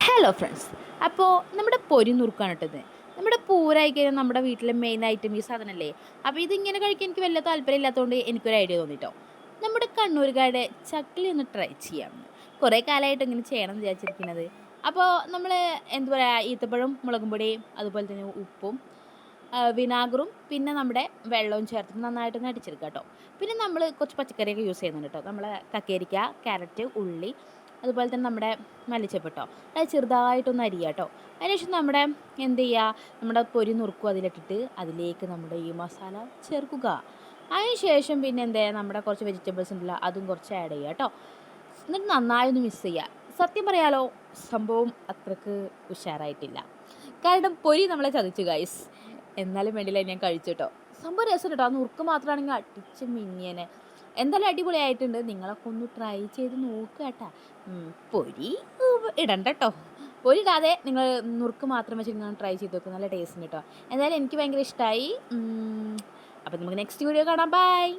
Hello friends, അപ്പോൾ നമ്മുടെ പൊരി നുറുക്കാണ് ഇട്ടത്. നമ്മുടെ പൂരായി കഴിഞ്ഞാൽ നമ്മുടെ വീട്ടിലെ മെയിൻ ഐറ്റം ഈ സാധനമല്ലേ. അപ്പോൾ ഇതിങ്ങനെ കഴിക്കാൻ എനിക്ക് വലിയ താല്പര്യം ഇല്ലാത്തതുകൊണ്ട് എനിക്കൊരു ഐഡിയ തോന്നിട്ടോ, നമ്മുടെ കണ്ണൂരുകാരുടെ ചക്കിലി ഒന്ന് ട്രൈ ചെയ്യാമെന്ന്. കുറേ കാലമായിട്ട് ഇങ്ങനെ ചെയ്യണം എന്ന് വിചാരിച്ചിരിക്കുന്നത്. അപ്പോൾ നമ്മൾ എന്താ പറയുക, ഈത്തപ്പഴം, മുളകും പൊടിയും അതുപോലെ തന്നെ ഉപ്പും വിനാഗറും പിന്നെ നമ്മുടെ വെള്ളവും ചേർത്തിട്ട് നന്നായിട്ടൊന്ന് അടിച്ചെടുക്കുക കേട്ടോ. പിന്നെ നമ്മൾ കുറച്ച് പച്ചക്കറിയൊക്കെ യൂസ് ചെയ്യുന്നുണ്ട് കേട്ടോ. നമ്മൾ കക്കേരിക്ക, ക്യാരറ്റ്, ഉള്ളി, അതുപോലെ തന്നെ നമ്മുടെ മല്ലിച്ചപ്പ് കേട്ടോ. അത് ചെറുതായിട്ടൊന്ന് അരിയുക കേട്ടോ. അതിനുശേഷം നമ്മുടെ എന്ത് ചെയ്യുക, നമ്മുടെ പൊരി നുറുക്കും അതിലിട്ടിട്ട് അതിലേക്ക് നമ്മുടെ ഈ മസാല ചേർക്കുക. അതിന് ശേഷം പിന്നെ എന്ത് ചെയ്യുക, നമ്മുടെ കുറച്ച് വെജിറ്റബിൾസ് ഉണ്ടല്ലോ അതും കുറച്ച് ആഡ് ചെയ്യുക കേട്ടോ. എന്നിട്ട് നന്നായി ഒന്ന് മിക്സ് ചെയ്യുക. സത്യം പറയാലോ, സംഭവം അത്രക്ക് ഉഷാറായിട്ടില്ല. കാരണം പൊരി നമ്മളെ ചതിച്ചു ഗൈസ്. എന്നാലും വേണ്ടിയില്ല, ഞാൻ കഴിച്ചു കേട്ടോ. സംഭവം രസം കേട്ടോ. ആ നുറുക്ക് മാത്രമാണെങ്കിൽ അടിച്ച് മിന്നിയനെ. എന്തായാലും അടിപൊളിയായിട്ടുണ്ട്. നിങ്ങളൊക്കെ ഒന്ന് ട്രൈ ചെയ്ത് നോക്കുക കേട്ടോ. പൊരി ഇടണ്ട കേട്ടോ. പൊരി ഇടാതെ നിങ്ങൾ നുറുക്ക് മാത്രം വെച്ച് നിങ്ങൾ ട്രൈ ചെയ്ത് നോക്കുക. നല്ല ടേസ്റ്റ് കേട്ടോ. എന്തായാലും എനിക്ക് ഭയങ്കര ഇഷ്ടമായി. അപ്പം നമുക്ക് നെക്സ്റ്റ് വീഡിയോ കാണാം. ബൈ.